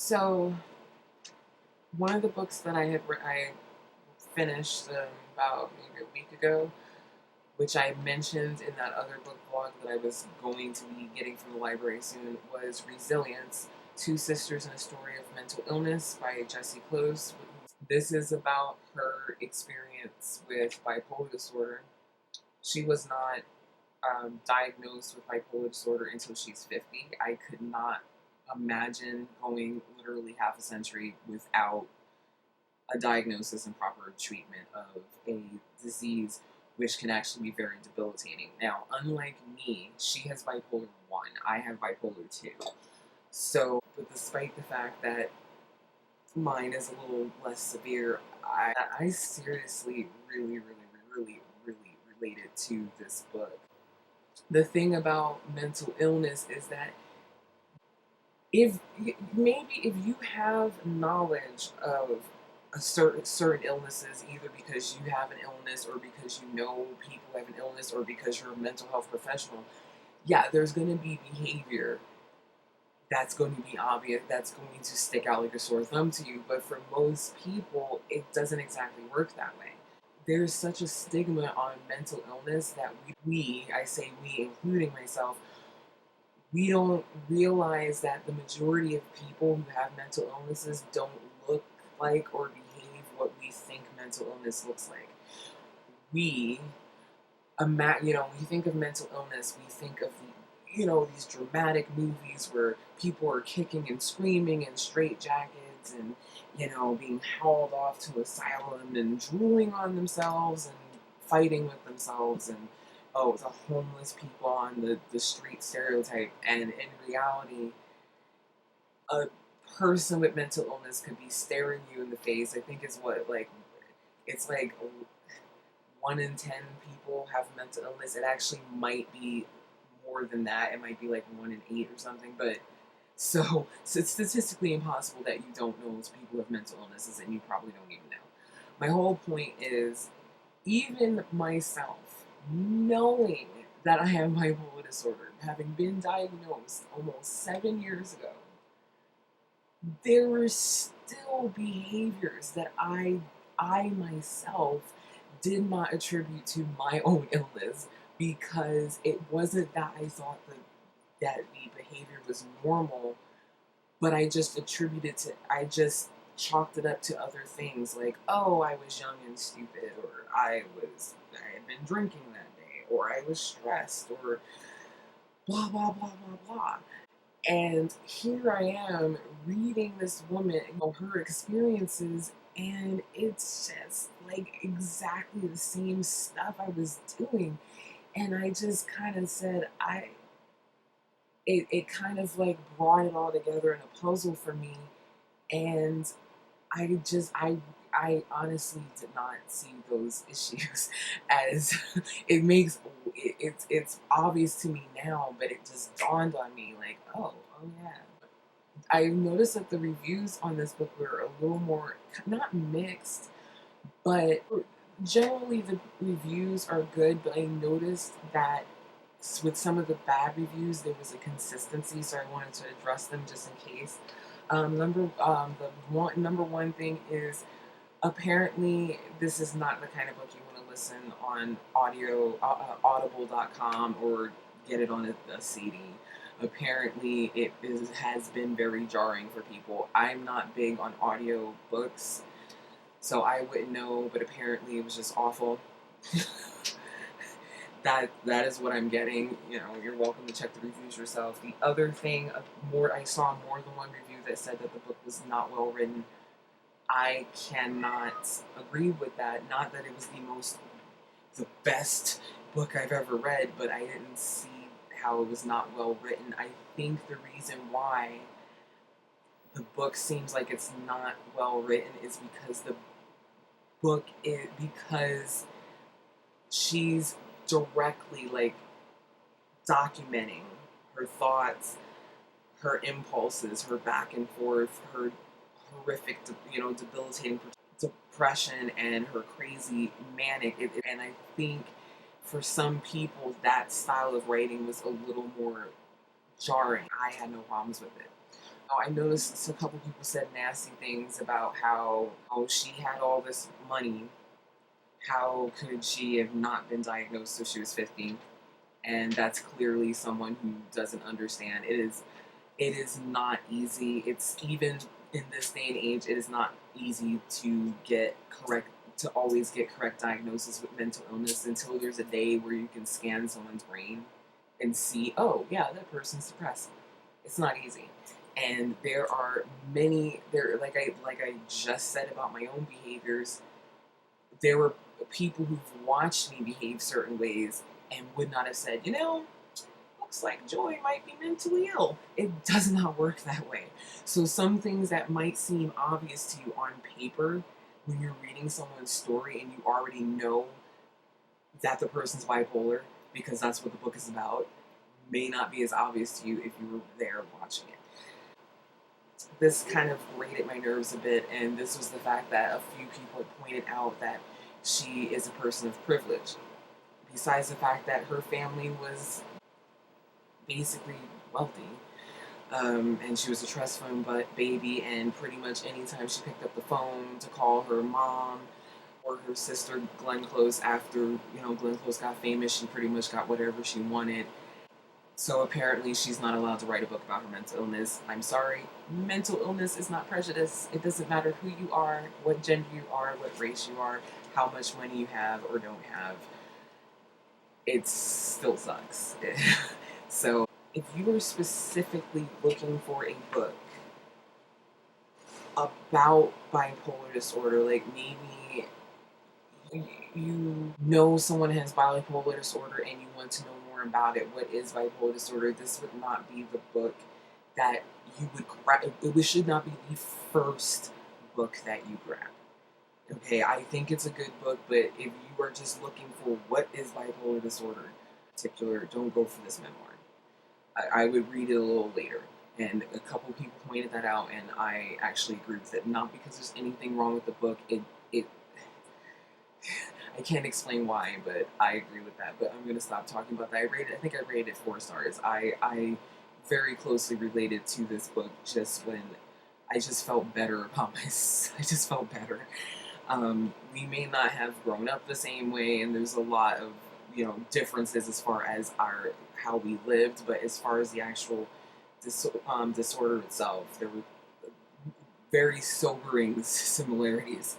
So, one of the books that I finished about maybe a week ago, which I mentioned in that other book blog that I was going to be getting from the library soon, was Resilience: Two Sisters and a Story of Mental Illness by Jessie. This is about her experience with bipolar disorder. She was not diagnosed with bipolar disorder until she's 50. I could not imagine going literally half a century without a diagnosis and proper treatment of a disease which can actually be very debilitating. Now, unlike me, she has bipolar 1, I have bipolar 2. So, but despite the fact that mine is a little less severe, I seriously really related to this book. The thing about mental illness is that if if you have knowledge of certain illnesses, either because you have an illness or because you know people have an illness or because you're a mental health professional, yeah, there's going to be behavior that's going to be obvious, that's going to stick out like a sore thumb to you. But for most people, it doesn't exactly work that way. There's such a stigma on mental illness that I say we, including myself, we don't realize that the majority of people who have mental illnesses don't look like or behave what we think mental illness looks like. We, when we think of mental illness, we think of these dramatic movies where people are kicking and screaming in straitjackets and, being hauled off to asylum and drooling on themselves and fighting with themselves and, oh, the homeless people on the street stereotype. And in reality, a person with mental illness could be staring you in the face. I think it's like 1 in 10 people have mental illness. It actually might be more than that. It might be like 1 in 8 or something. But so it's statistically impossible that you don't know those people with mental illnesses, and you probably don't even know. My whole point is, even myself, knowing that I have bipolar disorder, having been diagnosed almost 7 years ago, there were still behaviors that I myself did not attribute to my own illness, because it wasn't that I thought that the behavior was normal, but I just chalked it up to other things, like, oh, I was young and stupid, or I had been drinking that day, or I was stressed, or blah blah blah blah blah. And here I am reading this woman, her experiences, and it's just like exactly the same stuff I was doing. And I just kind of said, it kind of like brought it all together in a puzzle for me. And I honestly did not see those issues as it's obvious to me now, but it just dawned on me like, oh yeah. I noticed that the reviews on this book were a little more, not mixed, but generally the reviews are good. But I noticed that with some of the bad reviews, there was a consistency, so I wanted to address them just in case. Number one thing is, apparently this is not the kind of book you want to listen on audible.com or get it on a CD. Apparently has been very jarring for people. I'm not big on audio books, so I wouldn't know, but apparently it was just awful. That is what I'm getting. You're welcome to check the reviews yourself. The other thing, I saw more than one review that said that the book was not well written. I cannot agree with that. Not that it was the best book I've ever read, but I didn't see how it was not well written. I think the reason why the book seems like it's not well written is because she's directly like documenting her thoughts, her impulses, her back and forth, her horrific, debilitating depression, and her crazy manic. And I think for some people that style of writing was a little more jarring. I had no problems with it. I noticed a couple people said nasty things about how she had all this money. How could she have not been diagnosed till she was 50? And that's clearly someone who doesn't understand. It is not easy. It's even in this day and age, it is not easy to get correct to always get correct diagnosis with mental illness until there's a day where you can scan someone's brain and see, oh yeah, that person's depressed. It's not easy. And there are many there like I just said about my own behaviors, there were people who've watched me behave certain ways and would not have said, looks like Joy might be mentally ill. It does not work that way. So some things that might seem obvious to you on paper when you're reading someone's story and you already know that the person's bipolar because that's what the book is about may not be as obvious to you if you were there watching it. This kind of grated my nerves a bit, and this was the fact that a few people had pointed out that she is a person of privilege. Besides the fact that her family was basically wealthy, and she was a trust fund baby, and pretty much anytime she picked up the phone to call her mom or her sister Glenn Close after Glenn Close got famous, she pretty much got whatever she wanted. So apparently she's not allowed to write a book about her mental illness. I'm sorry, mental illness is not prejudice. It doesn't matter who you are, what gender you are, what race you are, how much money you have or don't have. It still sucks. So if you are specifically looking for a book about bipolar disorder, like maybe you know someone has bipolar disorder and you want to know more about it, what is bipolar disorder, this would not be the book that you would grab. It should not be the first book that you grab. Okay, I think it's a good book, but if you are just looking for what is bipolar disorder in particular, don't go for this memoir. I would read it a little later. And a couple people pointed that out, and I actually agree with it. Not because there's anything wrong with the book. It I can't explain why, but I agree with that. But I'm gonna stop talking about that. I think I rated it 4 stars. I very closely related to this book just when I just felt better about I just felt better. We may not have grown up the same way, and there's a lot of differences as far as how we lived, but as far as the actual disorder itself, there were very sobering similarities.